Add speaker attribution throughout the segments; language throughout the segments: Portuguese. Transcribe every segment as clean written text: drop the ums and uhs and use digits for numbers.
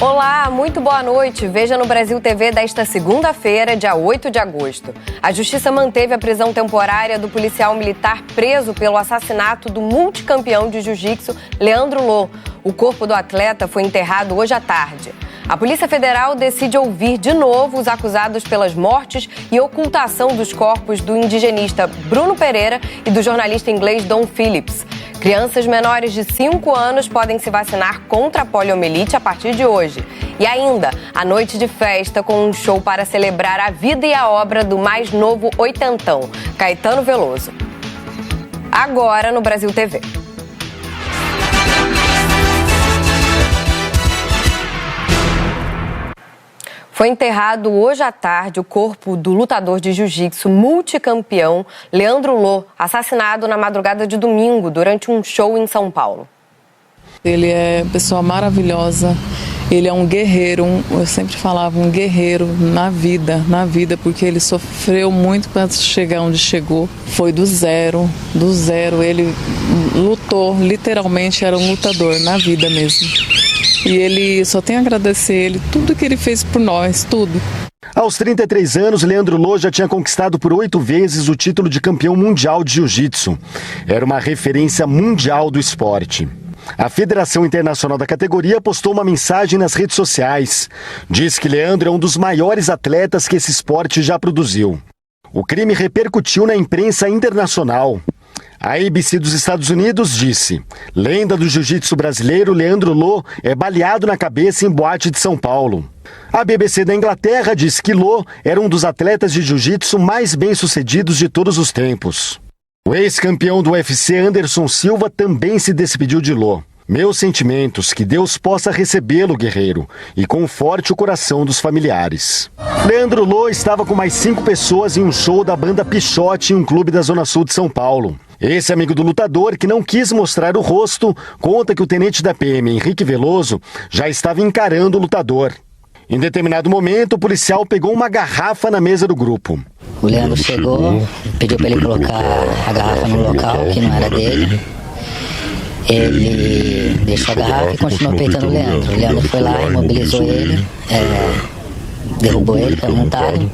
Speaker 1: Olá, muito boa noite. Veja no Brasil TV desta segunda-feira, dia 8 de agosto. A Justiça manteve a prisão temporária do policial militar preso pelo assassinato do multicampeão de jiu-jitsu, Leandro Lo. O corpo do atleta foi enterrado hoje à tarde. A Polícia Federal decide ouvir de novo os acusados pelas mortes e ocultação dos corpos do indigenista Bruno Pereira e do jornalista inglês Dom Phillips. Crianças menores de 5 anos podem se vacinar contra a poliomielite a partir de hoje. E ainda, a noite de festa com um show para celebrar a vida e a obra do mais novo oitentão, Caetano Veloso. Agora no Brasil TV. Foi enterrado hoje à tarde o corpo do lutador de jiu-jitsu multicampeão Leandro Lo, assassinado na madrugada de domingo durante um show em São Paulo.
Speaker 2: Ele é uma pessoa maravilhosa, ele é um guerreiro, eu sempre falava, um guerreiro na vida, porque ele sofreu muito para chegar onde chegou. Foi do zero, ele lutou, literalmente era um lutador na vida mesmo. E ele só tem a agradecer ele, tudo que ele fez por nós, tudo.
Speaker 3: Aos 33 anos, Leandro Lo já tinha conquistado por 8 vezes o título de campeão mundial de jiu-jitsu. Era uma referência mundial do esporte. A Federação Internacional da categoria postou uma mensagem nas redes sociais. Diz que Leandro é um dos maiores atletas que esse esporte já produziu. O crime repercutiu na imprensa internacional. A ABC dos Estados Unidos disse: lenda do jiu-jitsu brasileiro, Leandro Lo é baleado na cabeça em boate de São Paulo. A BBC da Inglaterra diz que Lo era um dos atletas de jiu-jitsu mais bem-sucedidos de todos os tempos. O ex-campeão do UFC, Anderson Silva, também se despediu de Lo. Meus sentimentos, que Deus possa recebê-lo, guerreiro, e conforte o coração dos familiares. Leandro Lo estava com mais 5 pessoas em um show da banda Pichote em um clube da Zona Sul de São Paulo. Esse amigo do lutador, que não quis mostrar o rosto, conta que o tenente da PM, Henrique Veloso, já estava encarando o lutador. Em determinado momento, o policial pegou uma garrafa na mesa do grupo.
Speaker 4: O Leandro chegou, pediu para ele colocar a garrafa no local, que não era dele. Ele deixou a garrafa e continuou peitando o Leandro. O Leandro foi lá, imobilizou ele, derrubou ele, que era montado.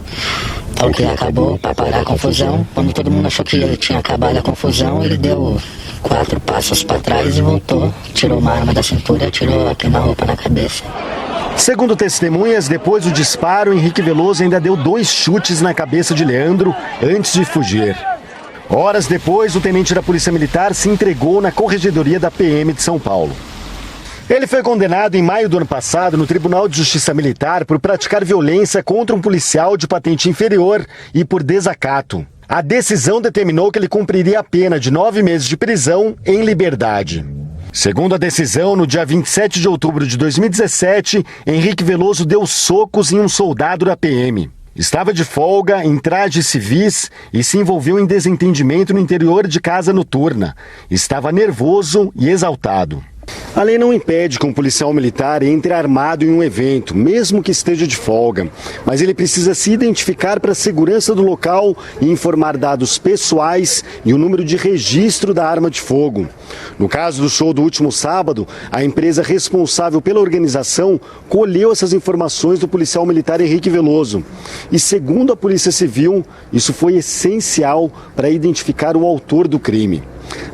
Speaker 4: Tal que acabou para parar a confusão. Quando todo mundo achou que ele tinha acabado a confusão, ele deu 4 passos para trás e voltou. Tirou uma arma da cintura, tirou a queima-roupa na cabeça.
Speaker 3: Segundo testemunhas, depois do disparo, Henrique Veloso ainda deu 2 chutes na cabeça de Leandro antes de fugir. Horas depois, o tenente da Polícia Militar se entregou na corregedoria da PM de São Paulo. Ele foi condenado em maio do ano passado no Tribunal de Justiça Militar por praticar violência contra um policial de patente inferior e por desacato. A decisão determinou que ele cumpriria a pena de 9 meses de prisão em liberdade. Segundo a decisão, no dia 27 de outubro de 2017, Henrique Veloso deu socos em um soldado da PM. Estava de folga, em trajes civis e se envolveu em desentendimento no interior de casa noturna. Estava nervoso e exaltado. A lei não impede que um policial militar entre armado em um evento, mesmo que esteja de folga, mas ele precisa se identificar para a segurança do local e informar dados pessoais e o número de registro da arma de fogo. No caso do show do último sábado, a empresa responsável pela organização colheu essas informações do policial militar Henrique Veloso. E segundo a Polícia Civil, isso foi essencial para identificar o autor do crime.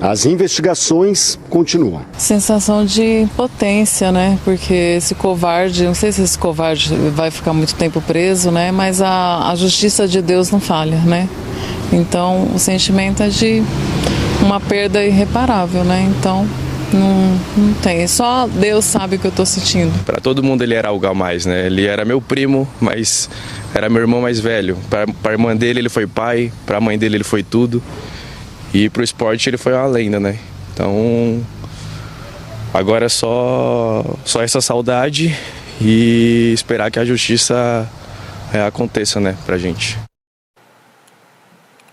Speaker 3: As investigações continuam.
Speaker 2: Sensação de impotência, né? Porque esse covarde, não sei se esse covarde vai ficar muito tempo preso, né? Mas a justiça de Deus não falha, né? Então o sentimento é de uma perda irreparável, né? Então não tem, só Deus sabe o que eu tô sentindo.
Speaker 5: Para todo mundo ele era algo a mais, né? Ele era meu primo, mas era meu irmão mais velho. Para a irmã dele ele foi pai, para a mãe dele ele foi tudo. E pro esporte ele foi uma lenda, né? Então, agora é só essa saudade e esperar que a justiça aconteça, né, pra gente.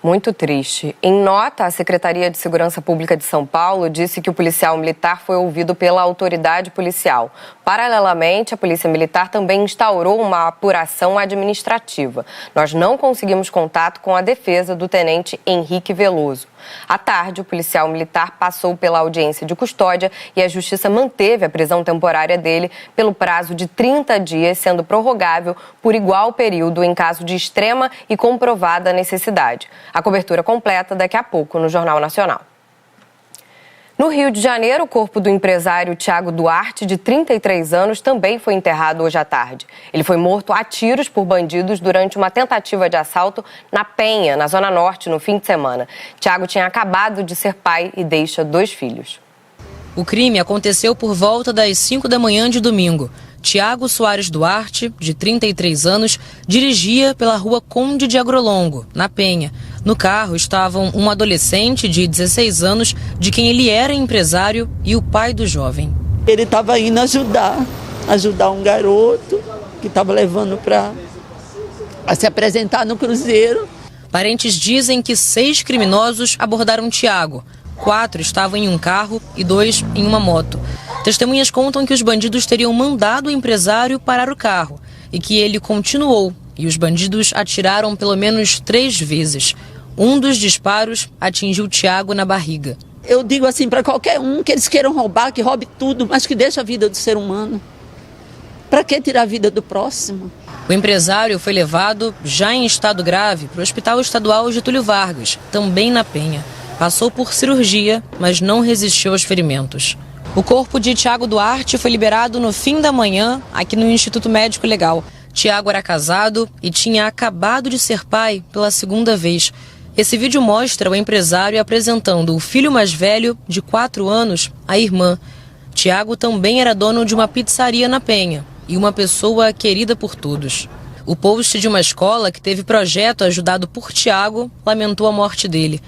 Speaker 1: Muito triste. Em nota, a Secretaria de Segurança Pública de São Paulo disse que o policial militar foi ouvido pela autoridade policial. Paralelamente, a Polícia Militar também instaurou uma apuração administrativa. Nós não conseguimos contato com a defesa do tenente Henrique Veloso. À tarde, o policial militar passou pela audiência de custódia e a Justiça manteve a prisão temporária dele pelo prazo de 30 dias, sendo prorrogável por igual período em caso de extrema e comprovada necessidade. A cobertura completa daqui a pouco no Jornal Nacional. No Rio de Janeiro, o corpo do empresário Tiago Duarte, de 33 anos, também foi enterrado hoje à tarde. Ele foi morto a tiros por bandidos durante uma tentativa de assalto na Penha, na Zona Norte, no fim de semana. Tiago tinha acabado de ser pai e deixa 2 filhos.
Speaker 6: O crime aconteceu por volta das 5 da manhã de domingo. Tiago Soares Duarte, de 33 anos, dirigia pela rua Conde de Agrolongo, na Penha. No carro estavam um adolescente de 16 anos, de quem ele era empresário, e o pai do jovem.
Speaker 7: Ele estava indo ajudar um garoto que estava levando para se apresentar no Cruzeiro.
Speaker 6: Parentes dizem que 6 criminosos abordaram Tiago. 4 estavam em um carro e 2 em uma moto. Testemunhas contam que os bandidos teriam mandado o empresário parar o carro e que ele continuou, e os bandidos atiraram pelo menos 3 vezes. Um dos disparos atingiu Tiago na barriga.
Speaker 7: Eu digo assim para qualquer um que eles queiram roubar, que roube tudo, mas que deixe a vida do ser humano. Para que tirar a vida do próximo?
Speaker 6: O empresário foi levado, já em estado grave, para o Hospital Estadual Getúlio Vargas, também na Penha. Passou por cirurgia, mas não resistiu aos ferimentos. O corpo de Tiago Duarte foi liberado no fim da manhã, aqui no Instituto Médico Legal. Tiago era casado e tinha acabado de ser pai pela 2ª vez. Esse vídeo mostra o empresário apresentando o filho mais velho, de 4 anos, à irmã. Tiago também era dono de uma pizzaria na Penha e uma pessoa querida por todos. O post de uma escola que teve projeto ajudado por Tiago lamentou a morte dele.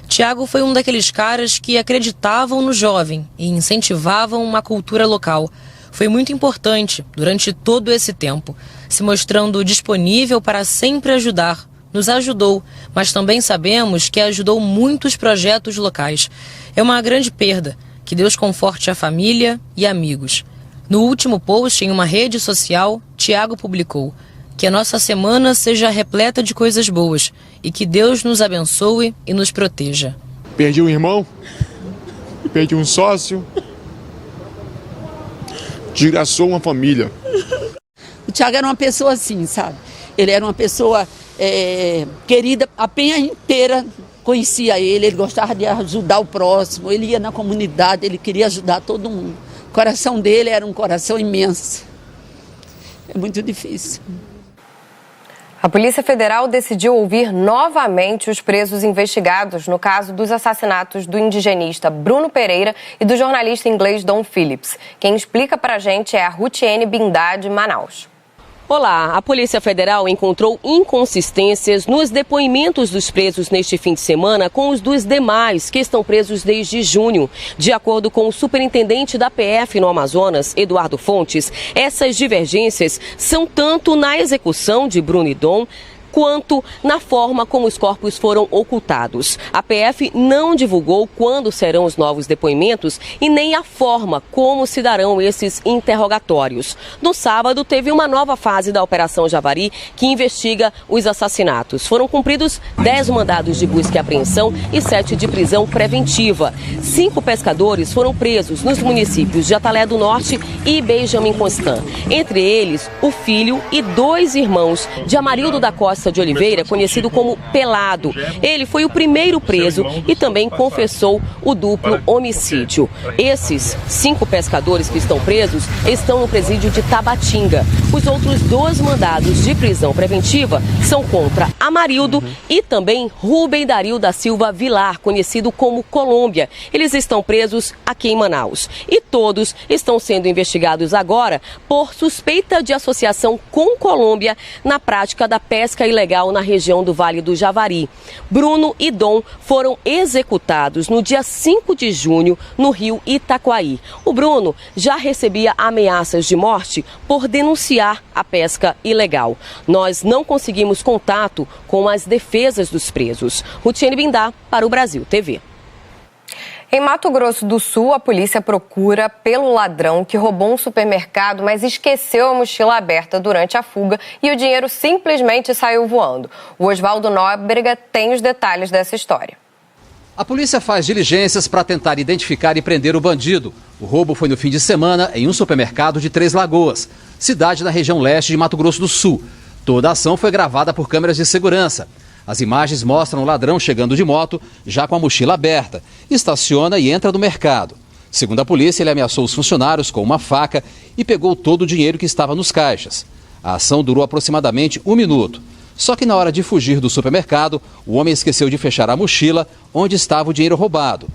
Speaker 6: Tiago foi um daqueles caras que acreditavam no jovem e incentivavam uma cultura local. Foi muito importante durante todo esse tempo, se mostrando disponível para sempre ajudar. Nos ajudou, mas também sabemos que ajudou muitos projetos locais. É uma grande perda. Que Deus conforte a família e amigos. No último post em uma rede social, Tiago publicou: que a nossa semana seja repleta de coisas boas e que Deus nos abençoe e nos proteja.
Speaker 8: Perdi um irmão, perdi um sócio, desgraçou uma família.
Speaker 7: O Tiago era uma pessoa assim, sabe? Ele era uma pessoa querida, a Penha inteira conhecia ele gostava de ajudar o próximo, ele ia na comunidade, ele queria ajudar todo mundo. O coração dele era um coração imenso. É muito difícil.
Speaker 1: A Polícia Federal decidiu ouvir novamente os presos investigados no caso dos assassinatos do indigenista Bruno Pereira e do jornalista inglês Dom Phillips. Quem explica pra gente é a Rutiene Bindá, de Manaus.
Speaker 9: Olá, a Polícia Federal encontrou inconsistências nos depoimentos dos presos neste fim de semana com os dos demais que estão presos desde junho. De acordo com o superintendente da PF no Amazonas, Eduardo Fontes, essas divergências são tanto na execução de Bruno e Dom, quanto na forma como os corpos foram ocultados. A PF não divulgou quando serão os novos depoimentos e nem a forma como se darão esses interrogatórios. No sábado, teve uma nova fase da Operação Javari, que investiga os assassinatos. Foram cumpridos 10 mandados de busca e apreensão e 7 de prisão preventiva. 5 pescadores foram presos nos municípios de Atalé do Norte e Benjamin Constant. Entre eles, o filho e 2 irmãos de Amarildo da Costa de Oliveira, conhecido como Pelado. Ele foi o primeiro preso e também confessou o duplo homicídio. Esses 5 pescadores que estão presos estão no presídio de Tabatinga. Os outros 2 mandados de prisão preventiva são contra Amarildo e também Rubem Dario da Silva Vilar, conhecido como Colômbia. Eles estão presos aqui em Manaus. E todos estão sendo investigados agora por suspeita de associação com Colômbia na prática da pesca ilegal na região do Vale do Javari. Bruno e Dom foram executados no dia 5 de junho no rio Itaquaí. O Bruno já recebia ameaças de morte por denunciar a pesca ilegal. Nós não conseguimos contato com as defesas dos presos. Rutiene Bindá, para o Brasil TV.
Speaker 1: Em Mato Grosso do Sul, a polícia procura pelo ladrão que roubou um supermercado, mas esqueceu a mochila aberta durante a fuga e o dinheiro simplesmente saiu voando. O Oswaldo Nóbrega tem os detalhes dessa história.
Speaker 10: A polícia faz diligências para tentar identificar e prender o bandido. O roubo foi no fim de semana em um supermercado de Três Lagoas, cidade da região leste de Mato Grosso do Sul. Toda a ação foi gravada por câmeras de segurança. As imagens mostram o ladrão chegando de moto, já com a mochila aberta. Estaciona e entra no mercado. Segundo a polícia, ele ameaçou os funcionários com uma faca e pegou todo o dinheiro que estava nos caixas. A ação durou aproximadamente 1 minuto. Só que na hora de fugir do supermercado, o homem esqueceu de fechar a mochila onde estava o dinheiro roubado.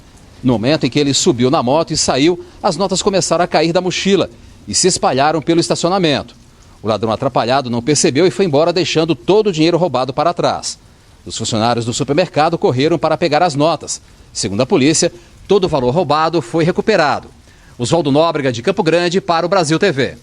Speaker 10: No momento em que ele subiu na moto e saiu, as notas começaram a cair da mochila e se espalharam pelo estacionamento. O ladrão atrapalhado não percebeu e foi embora, deixando todo o dinheiro roubado para trás. Os funcionários do supermercado correram para pegar as notas. Segundo a polícia, todo o valor roubado foi recuperado. Oswaldo Nóbrega, de Campo Grande, para o Brasil TV.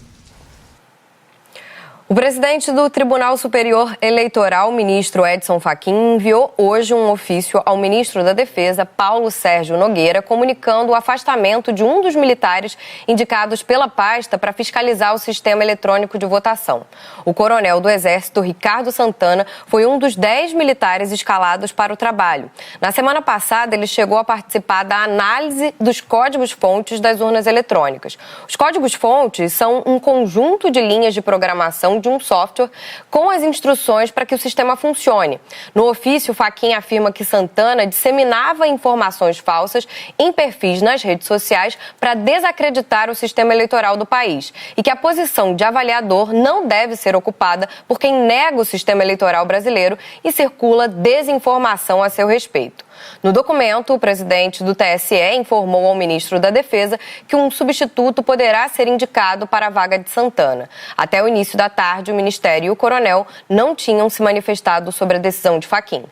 Speaker 1: O presidente do Tribunal Superior Eleitoral, ministro Edson Fachin, enviou hoje um ofício ao ministro da Defesa, Paulo Sérgio Nogueira, comunicando o afastamento de um dos militares indicados pela pasta para fiscalizar o sistema eletrônico de votação. O coronel do Exército, Ricardo Santana, foi um dos 10 militares escalados para o trabalho. Na semana passada, ele chegou a participar da análise dos códigos-fontes das urnas eletrônicas. Os códigos-fontes são um conjunto de linhas de programação de um software com as instruções para que o sistema funcione. No ofício, Fachin afirma que Santana disseminava informações falsas em perfis nas redes sociais para desacreditar o sistema eleitoral do país e que a posição de avaliador não deve ser ocupada por quem nega o sistema eleitoral brasileiro e circula desinformação a seu respeito. No documento, o presidente do TSE informou ao ministro da Defesa que um substituto poderá ser indicado para a vaga de Santana. Até o início da tarde, o Ministério e o coronel não tinham se manifestado sobre a decisão de Fachin.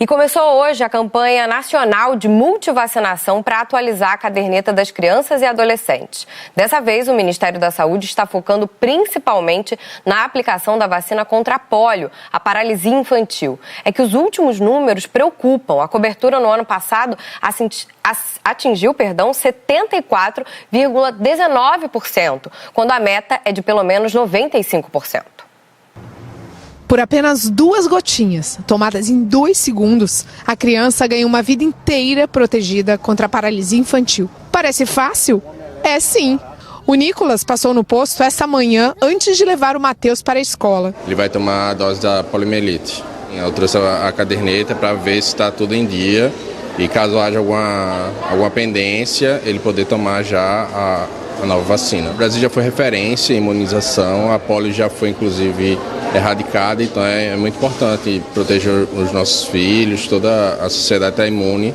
Speaker 1: E começou hoje a campanha nacional de multivacinação para atualizar a caderneta das crianças e adolescentes. Dessa vez, o Ministério da Saúde está focando principalmente na aplicação da vacina contra a pólio, a paralisia infantil. É que os últimos números preocupam. A cobertura no ano passado atingiu 74,19%, quando a meta é de pelo menos 95%.
Speaker 11: Por apenas 2 gotinhas, tomadas em 2 segundos, a criança ganha uma vida inteira protegida contra a paralisia infantil. Parece fácil? É sim. O Nicolas passou no posto essa manhã antes de levar o Matheus para a escola.
Speaker 5: Ele vai tomar a dose da poliomielite. Eu trouxe a caderneta para ver se está tudo em dia e caso haja alguma pendência, ele poder tomar já a nova vacina. O Brasil já foi referência em imunização, a polio já foi inclusive erradicada, então é muito importante proteger os nossos filhos, toda a sociedade está imune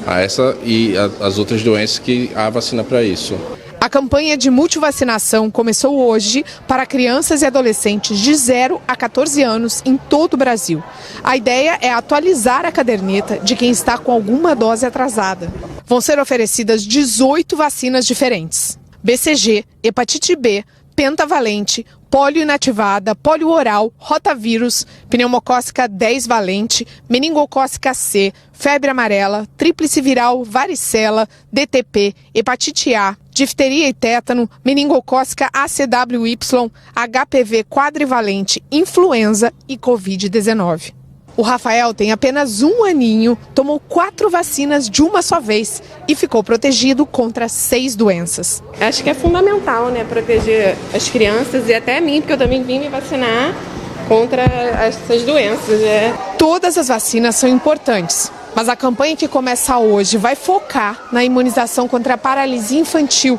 Speaker 5: a essa e as outras doenças que há vacina para isso.
Speaker 11: A campanha de multivacinação começou hoje para crianças e adolescentes de 0 a 14 anos em todo o Brasil. A ideia é atualizar a caderneta de quem está com alguma dose atrasada. Vão ser oferecidas 18 vacinas diferentes: BCG, hepatite B, pentavalente, polio inativada, polio oral, rotavírus, pneumocócica 10 valente, meningocócica C, febre amarela, tríplice viral, varicela, DTP, hepatite A, difteria e tétano, meningocócica ACWY, HPV quadrivalente, influenza e Covid-19. O Rafael tem apenas 1 aninho, tomou 4 vacinas de uma só vez e ficou protegido contra 6 doenças.
Speaker 12: Acho que é fundamental, né, proteger as crianças e até mim, porque eu também vim me vacinar contra essas doenças.
Speaker 11: Todas as vacinas são importantes, mas a campanha que começa hoje vai focar na imunização contra a paralisia infantil,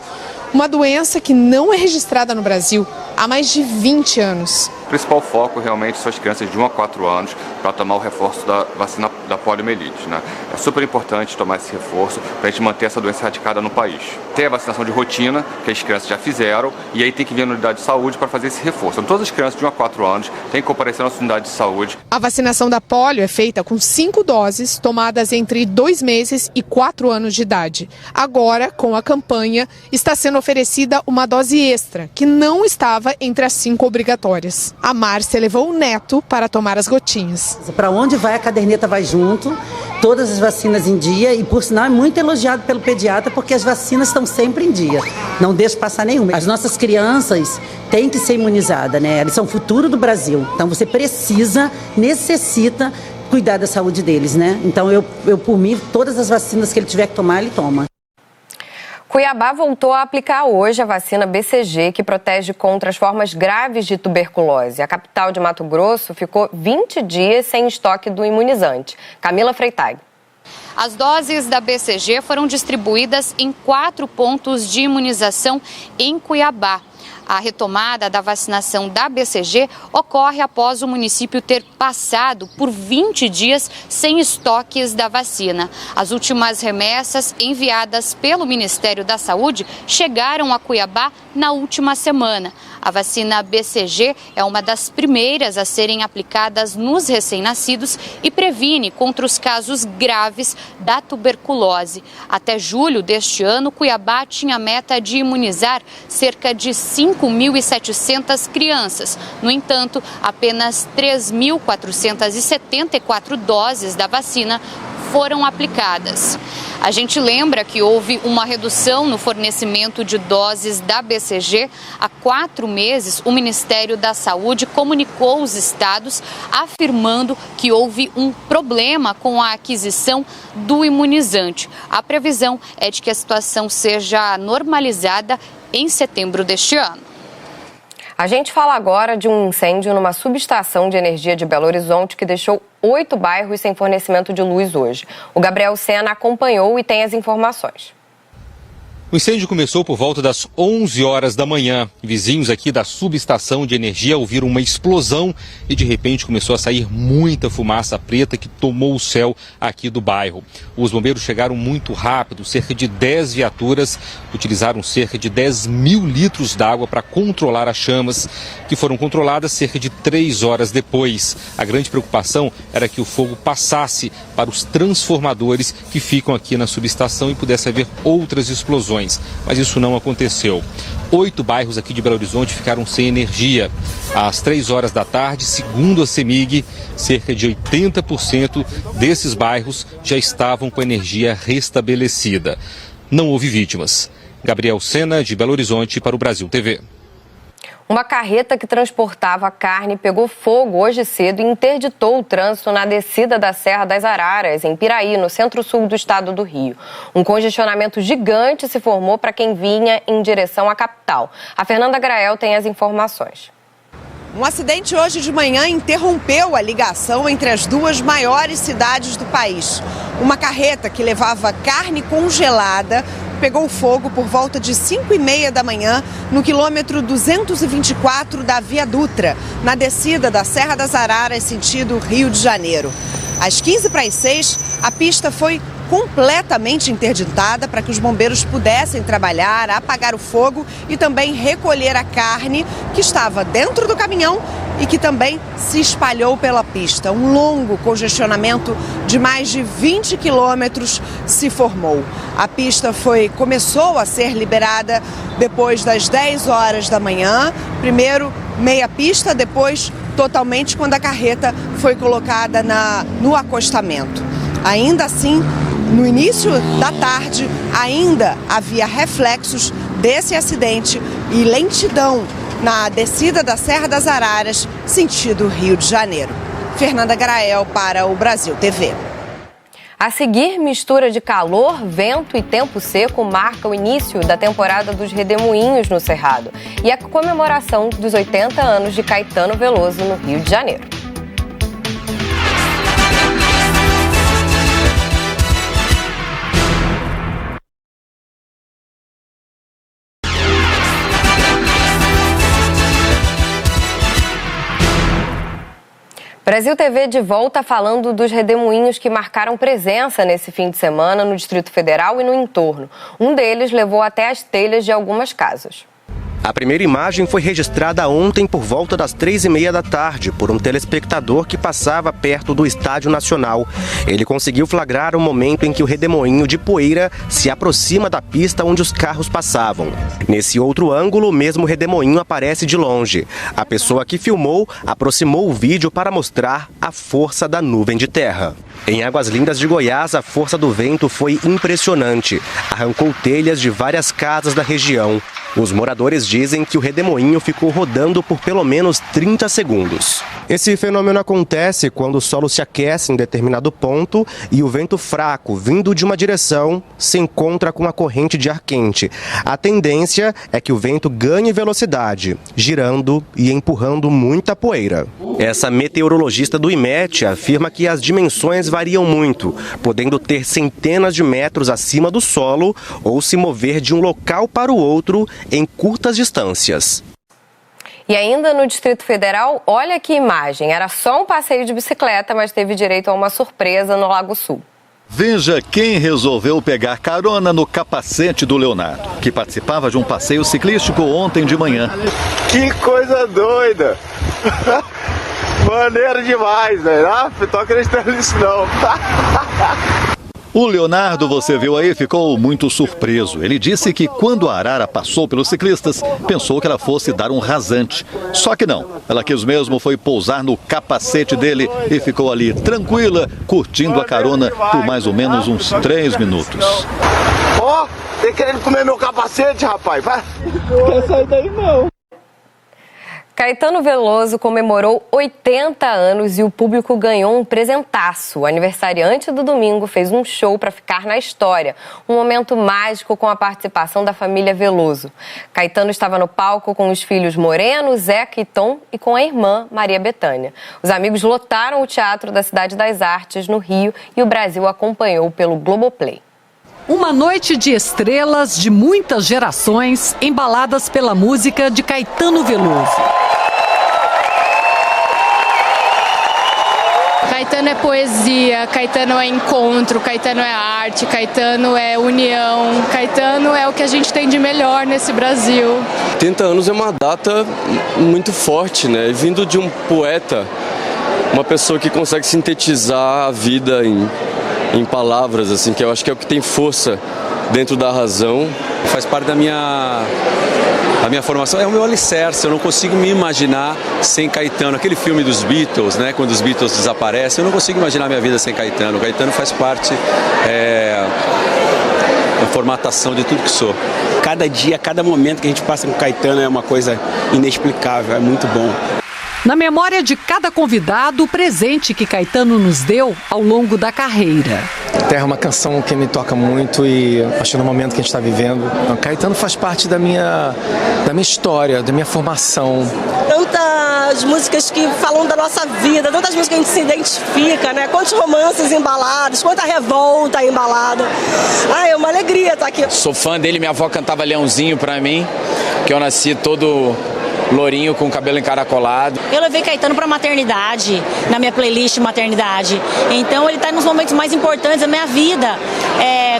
Speaker 11: uma doença que não é registrada no Brasil há mais de 20 anos.
Speaker 13: O principal foco realmente são as crianças de 1 a 4 anos para tomar o reforço da vacina da poliomielite, né? É super importante tomar esse reforço para a gente manter essa doença erradicada no país. Tem a vacinação de rotina, que as crianças já fizeram, e aí tem que vir na unidade de saúde para fazer esse reforço. Então, todas as crianças de 1 a 4 anos têm que comparecer na nossa unidade de saúde.
Speaker 11: A vacinação da polio é feita com 5 doses, tomadas entre 2 meses e 4 anos de idade. Agora, com a campanha, está sendo oferecida uma dose extra, que não estava entre as 5 obrigatórias. A Márcia levou o neto para tomar as gotinhas.
Speaker 14: Para onde vai, a caderneta vai junto, todas as vacinas em dia, e por sinal é muito elogiado pelo pediatra porque as vacinas estão sempre em dia, não deixa passar nenhuma. As nossas crianças têm que ser imunizadas, né? Eles são o futuro do Brasil, então você necessita cuidar da saúde deles, né? Então, eu por mim, todas as vacinas que ele tiver que tomar, ele toma.
Speaker 1: Cuiabá voltou a aplicar hoje a vacina BCG, que protege contra as formas graves de tuberculose. A capital de Mato Grosso ficou 20 dias sem estoque do imunizante. Camila Freitag.
Speaker 15: As doses da BCG foram distribuídas em 4 pontos de imunização em Cuiabá. A retomada da vacinação da BCG ocorre após o município ter passado por 20 dias sem estoques da vacina. As últimas remessas enviadas pelo Ministério da Saúde chegaram a Cuiabá na última semana. A vacina BCG é uma das primeiras a serem aplicadas nos recém-nascidos e previne contra os casos graves da tuberculose. Até julho deste ano, Cuiabá tinha a meta de imunizar cerca de 5.700 crianças. No entanto, apenas 3.474 doses da vacina foram aplicadas. A gente lembra que houve uma redução no fornecimento de doses da BCG. Há 4 meses, o Ministério da Saúde comunicou os estados afirmando que houve um problema com a aquisição do imunizante. A previsão é de que a situação seja normalizada em setembro deste ano.
Speaker 1: A gente fala agora de um incêndio numa subestação de energia de Belo Horizonte que deixou 8 bairros sem fornecimento de luz hoje. O Gabriel Sena acompanhou e tem as informações.
Speaker 16: O incêndio começou por volta das 11 horas da manhã. Vizinhos aqui da subestação de energia ouviram uma explosão e de repente começou a sair muita fumaça preta que tomou o céu aqui do bairro. Os bombeiros chegaram muito rápido, cerca de 10 viaturas utilizaram cerca de 10 mil litros d'água para controlar as chamas, que foram controladas cerca de 3 horas depois. A grande preocupação era que o fogo passasse para os transformadores que ficam aqui na subestação e pudesse haver outras explosões. Mas isso não aconteceu. 8 bairros aqui de Belo Horizonte ficaram sem energia. Às 3 horas da tarde, segundo a CEMIG, cerca de 80% desses bairros já estavam com energia restabelecida. Não houve vítimas. Gabriel Sena, de Belo Horizonte, para o Brasil TV.
Speaker 1: Uma carreta que transportava carne pegou fogo hoje cedo e interditou o trânsito na descida da Serra das Araras, em Piraí, no centro-sul do estado do Rio. Um congestionamento gigante se formou para quem vinha em direção à capital. A Fernanda Grael tem as informações.
Speaker 17: Um acidente hoje de manhã interrompeu a ligação entre as 2 maiores cidades do país. Uma carreta que levava carne congelada pegou fogo por volta de 5h30 da manhã no quilômetro 224 da Via Dutra, na descida da Serra das Araras, sentido Rio de Janeiro. Às 5h45, a pista foi completamente interditada para que os bombeiros pudessem trabalhar, apagar o fogo e também recolher a carne que estava dentro do caminhão e que também se espalhou pela pista. Um longo congestionamento de mais de 20 quilômetros se formou. A pista começou a ser liberada depois das 10 horas da manhã, primeiro meia pista, depois totalmente quando a carreta foi colocada no acostamento. Ainda assim, no início da tarde, ainda havia reflexos desse acidente e lentidão na descida da Serra das Araras, sentido Rio de Janeiro. Fernanda Grael para o Brasil TV.
Speaker 1: A seguir, mistura de calor, vento e tempo seco marca o início da temporada dos Redemoinhos no Cerrado e a comemoração dos 80 anos de Caetano Veloso no Rio de Janeiro. Brasil TV de volta falando dos redemoinhos que marcaram presença nesse fim de semana no Distrito Federal e no entorno. Um deles levou até as telhas de algumas casas.
Speaker 18: A primeira imagem foi registrada ontem por volta das 3h30 da tarde por um telespectador que passava perto do Estádio Nacional. Ele conseguiu flagrar o momento em que o redemoinho de poeira se aproxima da pista onde os carros passavam. Nesse outro ângulo, o mesmo redemoinho aparece de longe. A pessoa que filmou aproximou o vídeo para mostrar a força da nuvem de terra. Em Águas Lindas de Goiás, a força do vento foi impressionante. Arrancou telhas de várias casas da região. Os moradores dizem que o redemoinho ficou rodando por pelo menos 30 segundos. Esse fenômeno acontece quando o solo se aquece em determinado ponto e o vento fraco, vindo de uma direção, se encontra com a corrente de ar quente. A tendência é que o vento ganhe velocidade, girando e empurrando muita poeira. Essa meteorologista do IMET afirma que as dimensões variam muito, podendo ter centenas de metros acima do solo ou se mover de um local para o outro em curtas distâncias.
Speaker 1: E ainda no Distrito Federal, olha que imagem. Era só um passeio de bicicleta, mas teve direito a uma surpresa no Lago Sul.
Speaker 19: Veja quem resolveu pegar carona no capacete do Leonardo, que participava de um passeio ciclístico ontem de manhã.
Speaker 20: Que coisa doida! Maneiro demais, velho. Ah, não tô acreditando nisso não.
Speaker 19: O Leonardo, você viu aí, ficou muito surpreso. Ele disse que quando a arara passou pelos ciclistas, pensou que ela fosse dar um rasante. Só que não. Ela quis mesmo foi pousar no capacete dele e ficou ali tranquila, curtindo a carona por mais ou menos uns 3 minutos.
Speaker 20: Ó, tem querendo comer meu capacete, rapaz? Vai. Não quer sair daí não.
Speaker 1: Caetano Veloso comemorou 80 anos e o público ganhou um presentaço. O aniversariante do domingo fez um show para ficar na história. Um momento mágico com a participação da família Veloso. Caetano estava no palco com os filhos Moreno, Zeca e Tom e com a irmã Maria Bethânia. Os amigos lotaram o Teatro da Cidade das Artes, no Rio, e o Brasil acompanhou pelo Globoplay.
Speaker 21: Uma noite de estrelas de muitas gerações, embaladas pela música de Caetano Veloso.
Speaker 22: Caetano é poesia, Caetano é encontro, Caetano é arte, Caetano é união, Caetano é o que a gente tem de melhor nesse Brasil.
Speaker 23: 80 anos é uma data muito forte, né? Vindo de um poeta, uma pessoa que consegue sintetizar a vida em palavras, assim, que eu acho que é o que tem força dentro da razão.
Speaker 24: Faz parte da minha formação, é o meu alicerce, eu não consigo me imaginar sem Caetano. Aquele filme dos Beatles, né, quando os Beatles desaparecem, eu não consigo imaginar minha vida sem Caetano. O Caetano faz parte da formatação de tudo que sou.
Speaker 25: Cada dia, cada momento que a gente passa com Caetano é uma coisa inexplicável, é muito bom.
Speaker 21: Na memória de cada convidado, o presente que Caetano nos deu ao longo da carreira.
Speaker 26: Terra é uma canção que me toca muito e acho que no momento que a gente está vivendo, Caetano faz parte da minha história, da minha formação.
Speaker 27: Tantas músicas que falam da nossa vida, tantas músicas que a gente se identifica, né? Quantos romances embalados, quanta revolta embalada. É uma alegria estar aqui.
Speaker 28: Sou fã dele, minha avó cantava Leãozinho pra mim, que eu nasci todo lourinho com o cabelo encaracolado.
Speaker 29: Eu levei Caetano para maternidade, na minha playlist maternidade. Então ele está nos momentos mais importantes da minha vida,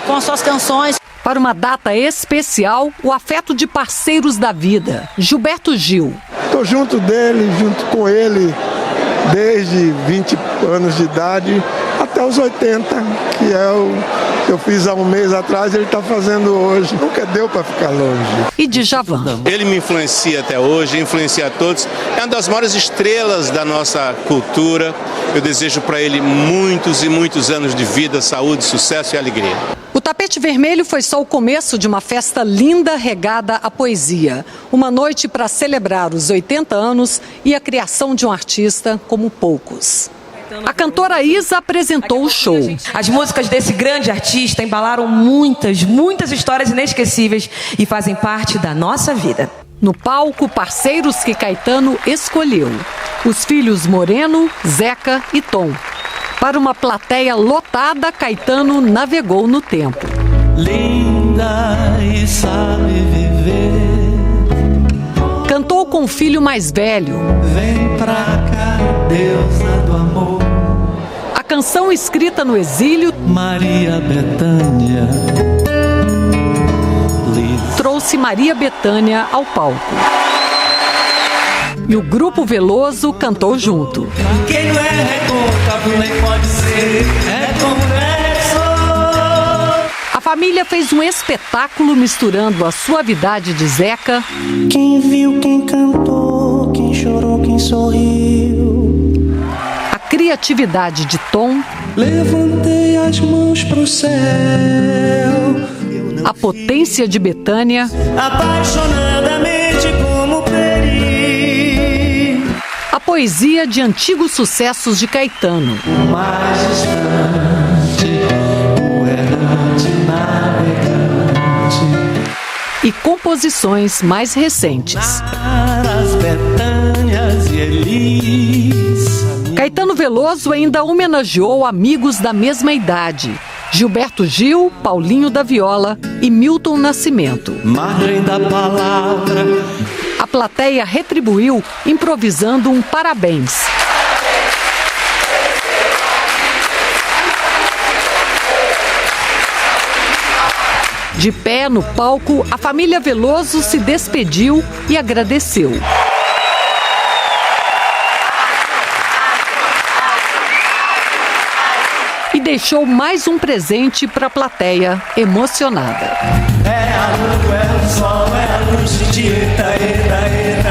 Speaker 29: com as suas canções.
Speaker 21: Para uma data especial, o afeto de parceiros da vida. Gilberto Gil.
Speaker 30: Estou junto dele, junto com ele, desde 20 anos de idade até os 80, que é o que eu fiz há um mês atrás, ele está fazendo hoje. Nunca deu para ficar longe.
Speaker 21: E Djavan.
Speaker 31: Ele me influencia até hoje, influencia a todos. É uma das maiores estrelas da nossa cultura. Eu desejo para ele muitos e muitos anos de vida, saúde, sucesso e alegria.
Speaker 21: O tapete vermelho foi só o começo de uma festa linda regada à poesia. Uma noite para celebrar os 80 anos e a criação de um artista como poucos. A cantora Isa apresentou o show.
Speaker 32: As músicas desse grande artista embalaram muitas histórias inesquecíveis e fazem parte da nossa vida.
Speaker 21: No palco, parceiros que Caetano escolheu. Os filhos Moreno, Zeca e Tom. Para uma plateia lotada, Caetano navegou no tempo.
Speaker 33: Linda e sabe viver.
Speaker 21: Cantou com o filho mais velho.
Speaker 33: Vem pra cá, deusa do amor.
Speaker 21: A canção escrita no exílio,
Speaker 33: Maria Bethânia,
Speaker 21: trouxe Maria Bethânia ao palco. E o grupo Veloso cantou junto.
Speaker 33: Quem não é recontável nem pode ser reconverso.
Speaker 21: A família fez um espetáculo misturando a suavidade de Zeca.
Speaker 33: Quem viu, quem cantou, quem chorou, quem sorriu.
Speaker 21: A criatividade de Tom.
Speaker 33: Levantei as mãos pro céu.
Speaker 21: A potência de Bethânia.
Speaker 33: Apaixonadamente como peri.
Speaker 21: A a poesia de antigos sucessos de Caetano.
Speaker 33: Mais distante, o errante navegante.
Speaker 21: E composições mais recentes.
Speaker 33: As Betânias e Elis.
Speaker 21: Caetano Veloso ainda homenageou amigos da mesma idade. Gilberto Gil, Paulinho da Viola e Milton Nascimento.
Speaker 33: Madre da palavra.
Speaker 21: A plateia retribuiu improvisando um parabéns. De pé no palco, a família Veloso se despediu e agradeceu. E deixou mais um presente para a plateia emocionada.
Speaker 33: É a lua, é o sol, é a luz de eta, eta, eta.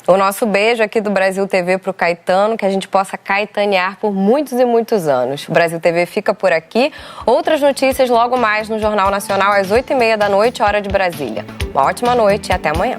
Speaker 1: O nosso beijo aqui do Brasil TV para o Caetano, que a gente possa caetanear por muitos e muitos anos. O Brasil TV fica por aqui. Outras notícias logo mais no Jornal Nacional às 8h30 da noite, hora de Brasília. Uma ótima noite e até amanhã.